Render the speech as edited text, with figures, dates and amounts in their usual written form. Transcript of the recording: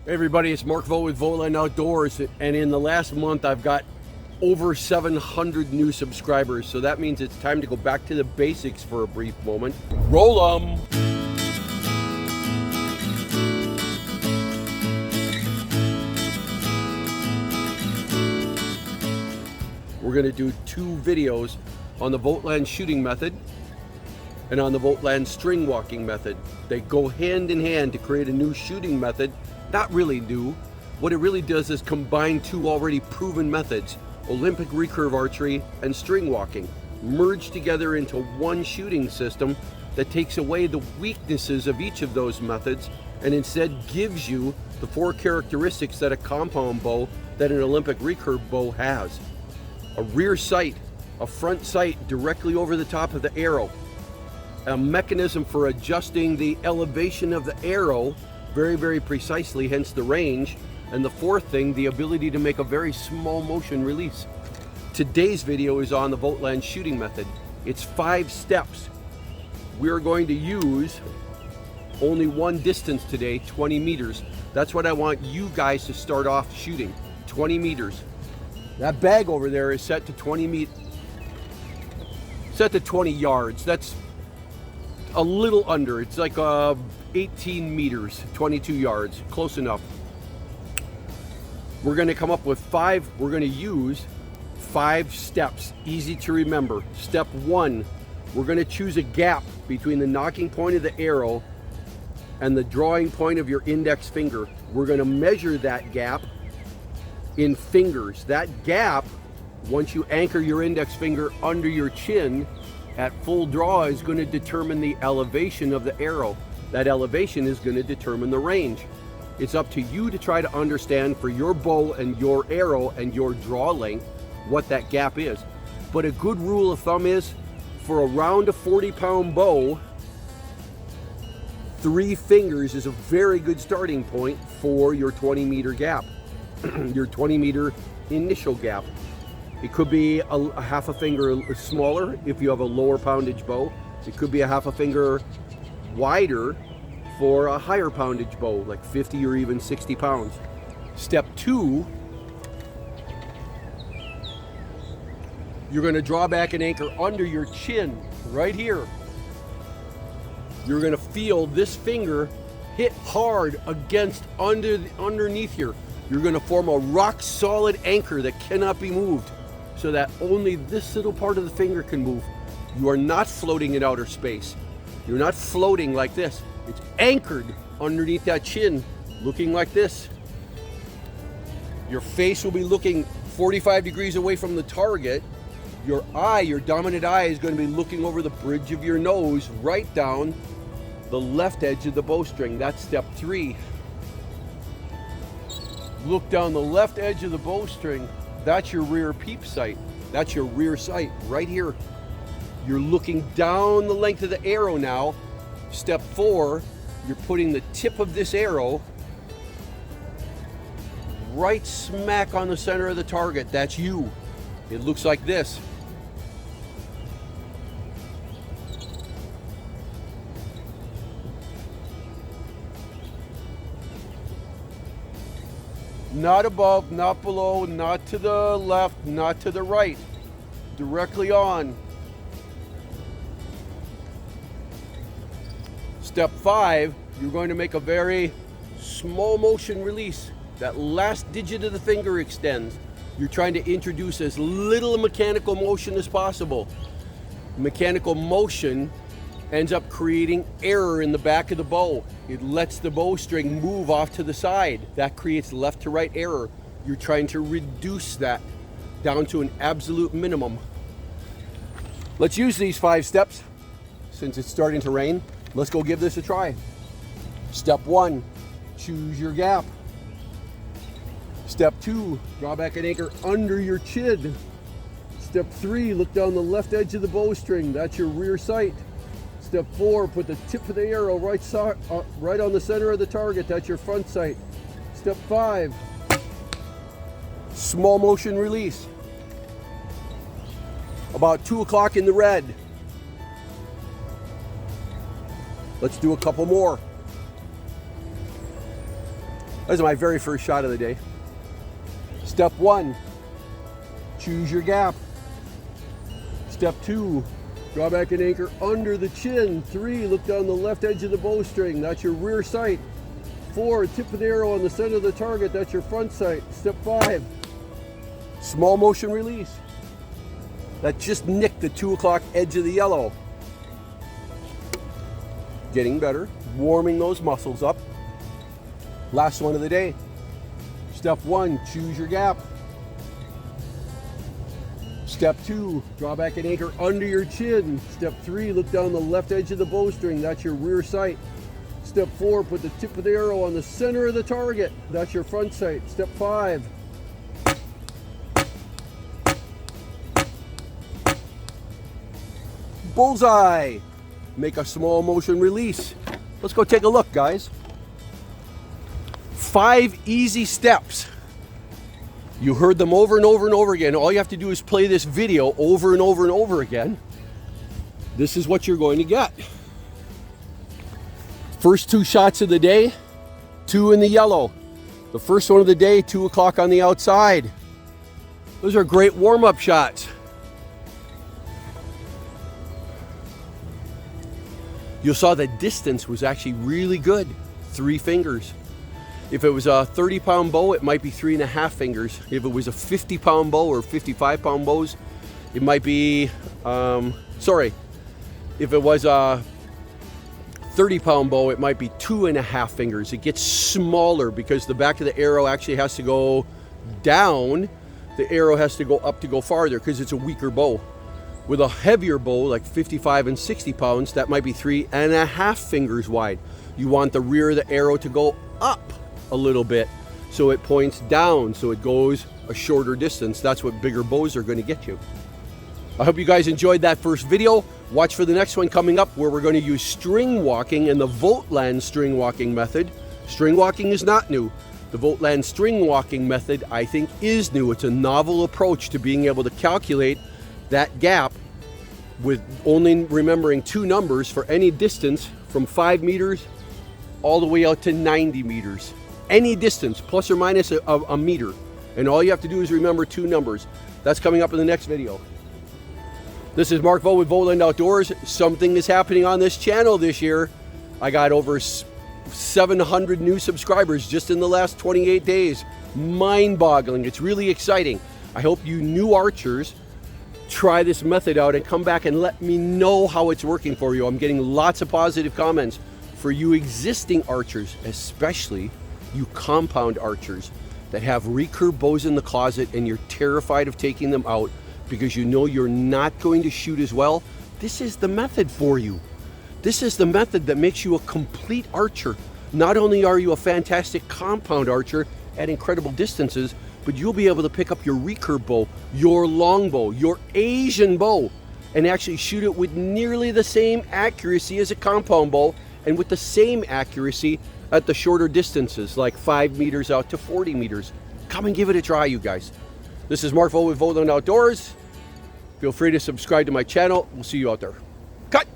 Hey everybody, it's Mark Vogt with VOGTLAND Outdoors, and in the last month I've got over 700 new subscribers, so that means it's time to go back to the basics for a brief moment. Roll 'em! We're going to do two videos on the VOGTLAND shooting method and on the VOGTLAND string walking method. They go hand in hand to create a new shooting method. Not really new. What it really does is combine two already proven methods, Olympic recurve archery and string walking, merged together into one shooting system that takes away the weaknesses of each of those methods and instead gives you the four characteristics that a compound bow that an Olympic recurve bow has. A rear sight, a front sight directly over the top of the arrow, a mechanism for adjusting the elevation of the arrow very precisely, hence the range, and the fourth thing, the ability to make a very small motion release. Today's video is on the VOGTLAND shooting method. It's 5 steps. We're going to use only one distance today, 20 meters. That's what I want you guys to start off shooting, 20 meters. That bag over there is set to 20 yards. That's a little under. It's like 18 meters, 22 yards, close enough. We're going to come up with we're going to use 5 steps, easy to remember. Step 1, we're going to choose a gap between the nocking point of the arrow and the drawing point of your index finger. We're going to measure that gap in fingers. That gap, once you anchor your index finger under your chin at full draw, is going to determine the elevation of the arrow. That elevation is going to determine the range. It's up to you to try to understand for your bow and your arrow and your draw length what that gap is. But a good rule of thumb is for around a 40-pound bow, 3 fingers is a very good starting point for your 20-meter gap, your 20-meter initial gap. It could be a half a finger smaller if you have a lower poundage bow. It could be a half a finger wider for a higher poundage bow, like 50 or even 60 pounds. Step 2, you're going to draw back and anchor under your chin, right here. You're going to feel this finger hit hard against underneath here. You're going to form a rock solid anchor that cannot be moved, so that only this little part of the finger can move. You are not floating in outer space. You're not floating like this. It's anchored underneath that chin, looking like this. Your face will be looking 45 degrees away from the target. Your eye, your dominant eye, is going to be looking over the bridge of your nose, right down the left edge of the bowstring. That's step 3. Look down the left edge of the bowstring. That's your rear peep sight. That's your rear sight right here. You're looking down the length of the arrow now. Step 4, you're putting the tip of this arrow right smack on the center of the target. That's you. It looks like this. Not above, not below, not to the left, not to the right. Directly on. Step 5, you're going to make a very small motion release. That last digit of the finger extends. You're trying to introduce as little mechanical motion as possible. Mechanical motion ends up creating error in the back of the bow. It lets the bowstring move off to the side. That creates left to right error. You're trying to reduce that down to an absolute minimum. Let's use these 5 steps since it's starting to rain. Let's go give this a try. Step 1, choose your gap. Step 2, draw back and anchor under your chin. Step 3, look down the left edge of the bowstring. That's your rear sight. Step 4, put the tip of the arrow right on the center of the target. That's your front sight. Step 5, small motion release. About 2 o'clock in the red. Let's do a couple more. This is my very first shot of the day. Step 1, choose your gap. Step 2, draw back an anchor under the chin. 3, look down the left edge of the bowstring. That's your rear sight. 4, tip of the arrow on the center of the target. That's your front sight. Step 5, small motion release. That just nicked the 2 o'clock edge of the yellow. Getting better, warming those muscles up. Last one of the day. Step 1, choose your gap. Step 2, draw back an anchor under your chin. Step 3, look down the left edge of the bowstring. That's your rear sight. Step 4, put the tip of the arrow on the center of the target. That's your front sight. Step 5. Bullseye. Make a small motion release. Let's go take a look, guys. 5 easy steps. You heard them over and over and over again. All you have to do is play this video over and over and over again. This is what you're going to get. First 2 shots of the day, 2 in the yellow. The first one of the day, 2 o'clock on the outside. Those are great warm-up shots. You saw the distance was actually really good, 3 fingers. If it was a 30-pound bow, it might be 3.5 fingers. If it was a 50-pound bow or 55-pound bows, it might be, if it was a 30-pound bow, it might be 2.5 fingers. It gets smaller because the back of the arrow actually has to go down. The arrow has to go up to go farther because it's a weaker bow. With a heavier bow, like 55 and 60 pounds, that might be 3.5 fingers wide. You want the rear of the arrow to go up a little bit so it points down, so it goes a shorter distance. That's what bigger bows are going to get you. I hope you guys enjoyed that first video. Watch for the next one coming up where we're going to use string walking and the VOGTLAND string walking method. String walking is not new. The VOGTLAND string walking method, I think, is new. It's a novel approach to being able to calculate that gap with only remembering 2 numbers for any distance from 5 meters all the way out to 90 meters. Any distance, plus or minus a meter. And all you have to do is remember 2 numbers. That's coming up in the next video. This is Mark Vogt with VOGTLAND Outdoors. Something is happening on this channel this year. I got over 700 new subscribers just in the last 28 days. Mind-boggling. It's really exciting. I hope you new archers try this method out and come back and let me know how it's working for you. I'm getting lots of positive comments. For you existing archers, especially you compound archers that have recurve bows in the closet and you're terrified of taking them out because you know you're not going to shoot as well, this is the method for you. This is the method that makes you a complete archer. Not only are you a fantastic compound archer at incredible distances, but you'll be able to pick up your recurve bow, your longbow, your Asian bow, and actually shoot it with nearly the same accuracy as a compound bow and with the same accuracy at the shorter distances, like 5 meters out to 40 meters. Come and give it a try, you guys. This is Mark Vogt with VOGTLAND Outdoors. Feel free to subscribe to my channel. We'll see you out there. Cut!